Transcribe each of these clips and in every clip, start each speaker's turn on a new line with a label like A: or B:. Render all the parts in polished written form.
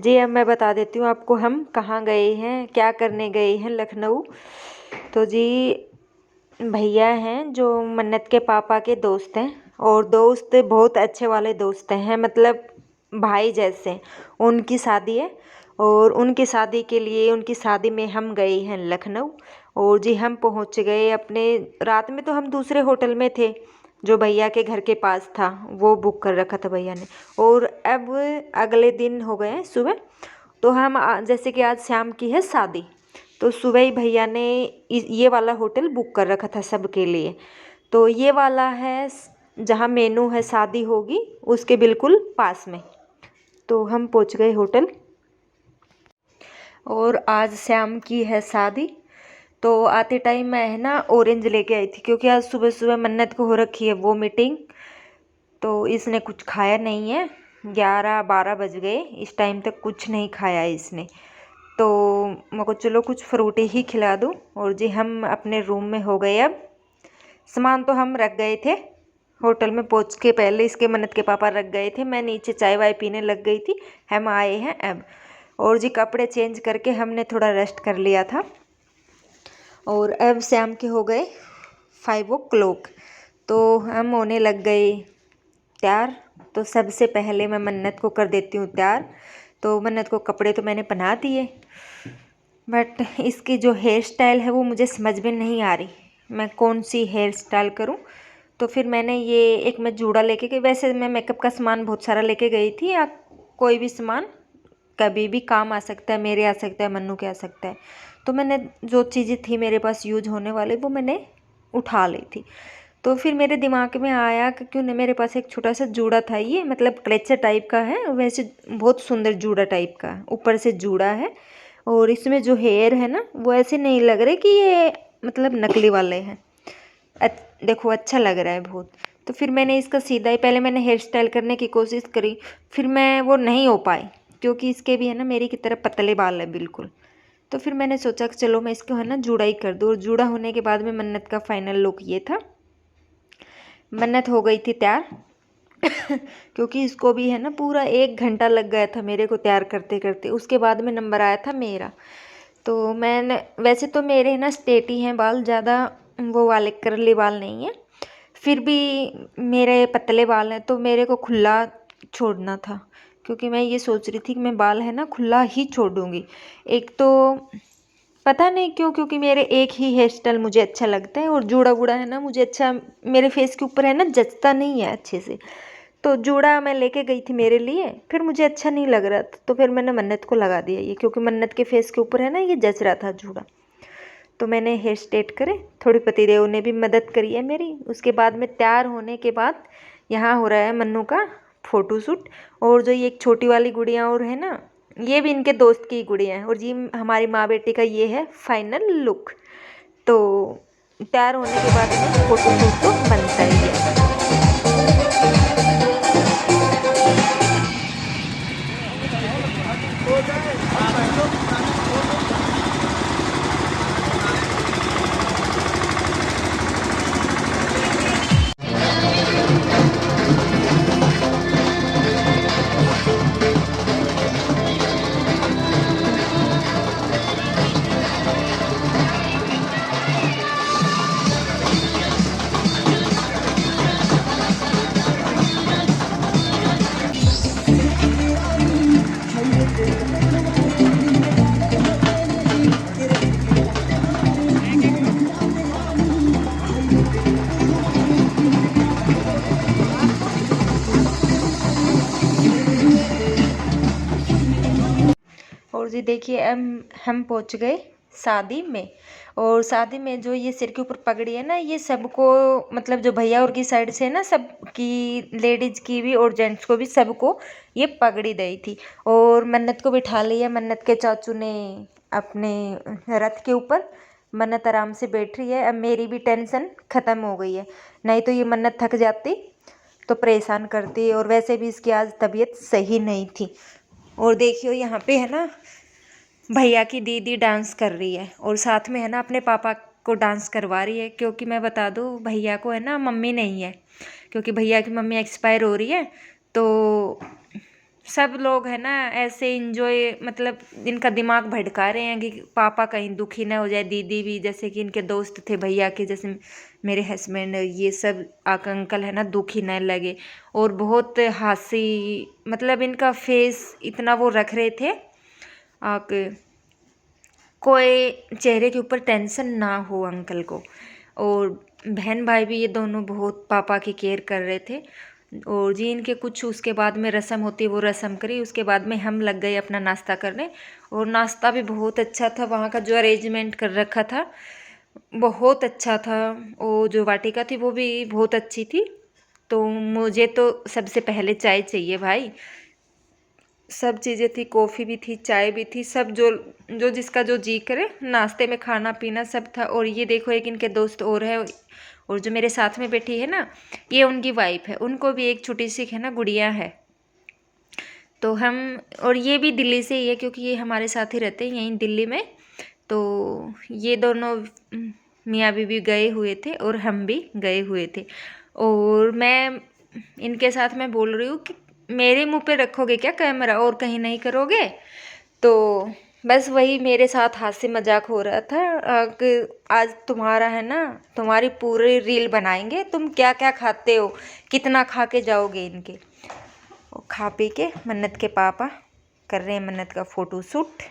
A: जी, अब मैं बता देती हूँ आपको हम कहाँ गए हैं, क्या करने गए हैं लखनऊ। तो जी, भैया हैं जो मन्नत के पापा के दोस्त हैं, और दोस्त बहुत अच्छे वाले दोस्त हैं, मतलब भाई जैसे। उनकी शादी है, और उनकी शादी के लिए उनकी शादी में हम गए हैं लखनऊ। और जी हम पहुंच गए अपने, रात में तो हम दूसरे होटल में थे जो भैया के घर के पास था, वो बुक कर रखा था भैया ने। और अब अगले दिन हो गए हैं सुबह, तो हम जैसे कि आज शाम की है शादी, तो सुबह ही भैया ने ये वाला होटल बुक कर रखा था सबके लिए। तो ये वाला है जहाँ मेनू है शादी होगी उसके बिल्कुल पास में। तो हम पहुँच गए होटल, और आज शाम की है शादी। तो आते टाइम मैं है ना ऑरेंज लेके आई थी, क्योंकि आज सुबह सुबह मन्नत को हो रखी है वो मीटिंग, तो इसने कुछ खाया नहीं है। 11-12 बज गए, इस टाइम तक कुछ नहीं खाया है इसने। तो मैं को चलो कुछ फ्रूटी ही खिला दूँ। और जी हम अपने रूम में हो गए अब। सामान तो हम रख गए थे होटल में पहुंच के, पहले इसके मन्नत के पापा रख गए थे, मैं नीचे चाय वाय पीने लग गई थी। हम आए हैं अब। और जी कपड़े चेंज करके हमने थोड़ा रेस्ट कर लिया था, और अब शाम के हो गए 5 o'clock। तो हम होने लग गए तैयार। तो सबसे पहले मैं मन्नत को कर देती हूँ तैयार। तो मन्नत को कपड़े तो मैंने पहना दिए, बट इसकी जो हेयर स्टाइल है वो मुझे समझ में नहीं आ रही, मैं कौन सी हेयर स्टाइल करूँ। तो फिर मैंने ये एक मैं जूड़ा लेके गई। वैसे मैं मेकअप का सामान बहुत सारा लेके गई थी, या कोई भी सामान कभी भी काम आ सकता है, मेरे आ सकता है, मन्नू के आ सकता है। तो मैंने जो चीज़ें थी मेरे पास यूज होने वाली वो मैंने उठा ली थी। तो फिर मेरे दिमाग में आया कि क्यों नहीं, मेरे पास एक छोटा सा जूड़ा था, ये मतलब क्लेचर टाइप का है, वैसे बहुत सुंदर जूड़ा टाइप का ऊपर से जूड़ा है। और इसमें जो हेयर है ना वो ऐसे नहीं लग रहे कि ये मतलब नकली वाले हैं। देखो अच्छा लग रहा है बहुत। तो फिर मैंने इसका सीधा ही पहले मैंने हेयर स्टाइल करने की कोशिश करी, फिर मैं वो नहीं हो पाई, क्योंकि इसके भी है ना मेरी की तरह पतले बाल है बिल्कुल। तो फिर मैंने सोचा कि चलो मैं इसको है ना जूड़ा ही कर दूँ। और जूड़ा होने के बाद में मन्नत का फाइनल लुक ये था। मन्नत हो गई थी तैयार क्योंकि इसको भी है ना पूरा 1 घंटा लग गया था मेरे को तैयार करते करते। उसके बाद में नंबर आया था मेरा। तो मैंने, वैसे तो मेरे है ना स्ट्रेट ही हैं बाल, ज़्यादा वो वाले करली बाल नहीं है, फिर भी मेरे पतले बाल हैं तो मेरे को खुला छोड़ना था। क्योंकि मैं ये सोच रही थी कि मैं बाल है ना खुला ही छोड़ूंगी। एक तो पता नहीं क्यों, क्योंकि मेरे एक ही हेयर स्टाइल मुझे अच्छा लगता है, और जूड़ा वूड़ा है ना मुझे अच्छा मेरे फेस के ऊपर है ना जचता नहीं है अच्छे से। तो जूड़ा मैं लेके गई थी मेरे लिए, फिर मुझे अच्छा नहीं लग रहा था, तो फिर मैंने मन्नत को लगा दिया ये, क्योंकि मन्नत के फेस के ऊपर है ना ये जच रहा था जूड़ा। तो मैंने हेयर स्ट्रेट करे, थोड़ी पतिदेव ने भी मदद करी है मेरी। उसके बाद में तैयार होने के बाद यहाँ हो रहा है मन्नू का फ़ोटोशूट। और जो ये एक छोटी वाली गुड़िया और है ना, ये भी इनके दोस्त की गुड़िया है। और जी हमारी माँ बेटी का ये है फाइनल लुक। तो तैयार होने के बाद में फ़ोटोशूट तो बनता ही है। और जी देखिए हम पहुंच गए शादी में। और शादी में जो ये सिर के ऊपर पगड़ी है ना, ये सबको मतलब जो भैया और की साइड से है ना, सब की लेडीज की भी और जेंट्स को भी सबको ये पगड़ी दी थी। और मन्नत को बिठा लिया मन्नत के चाचू ने अपने रथ के ऊपर। मन्नत आराम से बैठ रही है। अब मेरी भी टेंशन ख़त्म हो गई है, नहीं तो ये मन्नत थक जाती तो परेशान करती। और वैसे भी इसकी आज तबीयत सही नहीं थी। और देखियो यहाँ पे है ना भैया की दीदी डांस कर रही है, और साथ में है ना अपने पापा को डांस करवा रही है। क्योंकि मैं बता दूँ भैया को है ना मम्मी नहीं है, क्योंकि भैया की मम्मी एक्सपायर हो रही है। तो सब लोग है ना ऐसे इंजॉय, मतलब इनका दिमाग भटका रहे हैं कि पापा कहीं दुखी ना हो जाए। दीदी भी, जैसे कि इनके दोस्त थे भैया के, जैसे मेरे हस्बैंड, ये सब अंकल है ना दुखी न लगे। और बहुत हंसी, मतलब इनका फेस इतना वो रख रहे थे कि कोई चेहरे के ऊपर टेंशन ना हो अंकल को। और बहन भाई भी ये दोनों बहुत पापा की केयर कर रहे थे। और जी इनके कुछ उसके बाद में रस्म होती है, वो रस्म करी, उसके बाद में हम लग गए अपना नाश्ता करने। और नाश्ता भी बहुत अच्छा था, वहाँ का जो अरेंजमेंट कर रखा था बहुत अच्छा था। वो जो वाटिका थी वो भी बहुत अच्छी थी। तो मुझे तो सबसे पहले चाय चाहिए भाई। सब चीज़ें थी, कॉफ़ी भी थी, चाय भी थी, सब जो जो जिसका जो जी करे, नाश्ते में खाना पीना सब था। और ये देखो एक इनके दोस्त और है, और जो मेरे साथ में बैठी है ना, ये उनकी वाइफ है, उनको भी एक छोटी सी है ना गुड़िया है। तो हम, और ये भी दिल्ली से ही है क्योंकि ये हमारे साथ ही रहते हैं यहीं दिल्ली में। तो ये दोनों मियाँ बीवी गए हुए थे और हम भी गए हुए थे। और मैं इनके साथ मैं बोल रही हूँ कि मेरे मुंह पे रखोगे क्या कैमरा और कहीं नहीं करोगे। तो बस वही मेरे साथ हास्य मजाक हो रहा था कि आज तुम्हारा है ना, तुम्हारी पूरी रील बनाएंगे, तुम क्या क्या खाते हो, कितना खा के जाओगे इनके। और खा पी के मन्नत के पापा कर रहे हैं मन्नत का फ़ोटो शूट।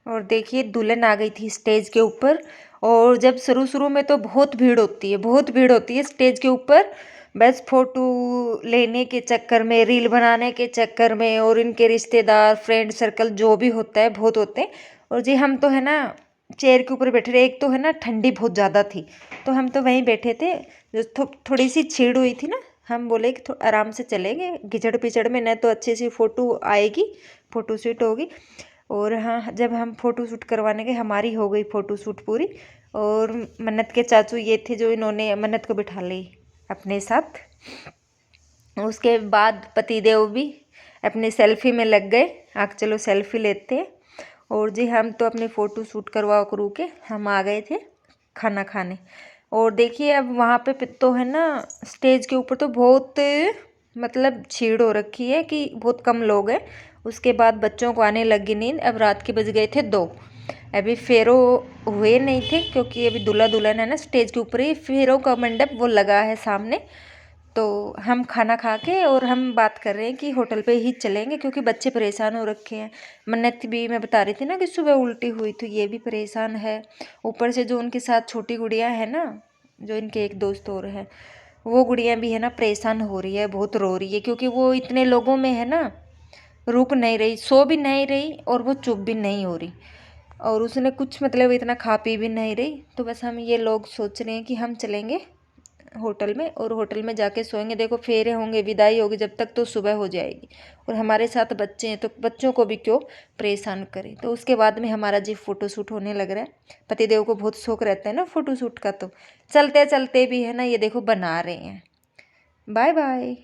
A: और देखिए दुल्हन आ गई थी स्टेज के ऊपर। और जब शुरू शुरू में तो बहुत भीड़ होती है, बहुत भीड़ होती है स्टेज के ऊपर, बस फोटो लेने के चक्कर में, रील बनाने के चक्कर में। और इनके रिश्तेदार, फ्रेंड सर्कल जो भी होता है बहुत होते हैं। और जी हम तो है ना चेयर के ऊपर बैठे रहे। एक तो है ना ठंडी बहुत ज़्यादा थी, तो हम तो वहीं बैठे थे। जो थोड़ी सी छीड़ हुई थी ना, हम बोले कि आराम से चलेंगे, घिचड़ पिचड़ में न तो अच्छी सी फ़ोटो आएगी, फ़ोटो शूट होगी। और हाँ, जब हम फ़ोटो शूट करवाने गए, हमारी हो गई फ़ोटो शूट पूरी। और मन्नत के चाचू ये थे जो इन्होंने मन्नत को बिठा ली अपने साथ। उसके बाद पतिदेव भी अपने सेल्फी में लग गए, आग चलो सेल्फी लेते हैं। और जी हम तो अपनी फ़ोटो शूट करवा करू के हम आ गए थे खाना खाने। और देखिए अब वहाँ पे तो है ना स्टेज के ऊपर तो बहुत मतलब भीड़ हो रखी है कि बहुत कम लोग हैं। उसके बाद बच्चों को आने लगी नींद। अब रात के बज गए थे 2, अभी फेरो हुए नहीं थे क्योंकि अभी दूल्हा दुल्हन है ना स्टेज के ऊपर ही, फेरों का मंडप वो लगा है सामने। तो हम खाना खा के और हम बात कर रहे हैं कि होटल पे ही चलेंगे क्योंकि बच्चे परेशान हो रखे हैं। मन्नत भी मैं बता रही थी ना कि सुबह उल्टी हुई तो ये भी परेशान है। ऊपर से जो उनके साथ छोटी गुड़िया है ना, जो इनके एक दोस्त और है, वो गुड़िया भी है ना परेशान हो रही है, बहुत रो रही है क्योंकि वो इतने लोगों में है ना रुक नहीं रही, सो भी नहीं रही और वो चुप भी नहीं हो रही। और उसने कुछ मतलब इतना खा पी भी नहीं रही। तो बस हम ये लोग सोच रहे हैं कि हम चलेंगे होटल में और होटल में जाके सोएंगे। देखो फेरे होंगे, विदाई होगी जब तक तो सुबह हो जाएगी। और हमारे साथ बच्चे हैं तो बच्चों को भी क्यों परेशान करें। तो उसके बाद में हमारा जी फ़ोटो शूट होने लग रहा है। पतिदेव को बहुत शौक रहता है ना फ़ोटो शूट का, तो चलते चलते भी है ना ये देखो बना रहे हैं। Bye bye.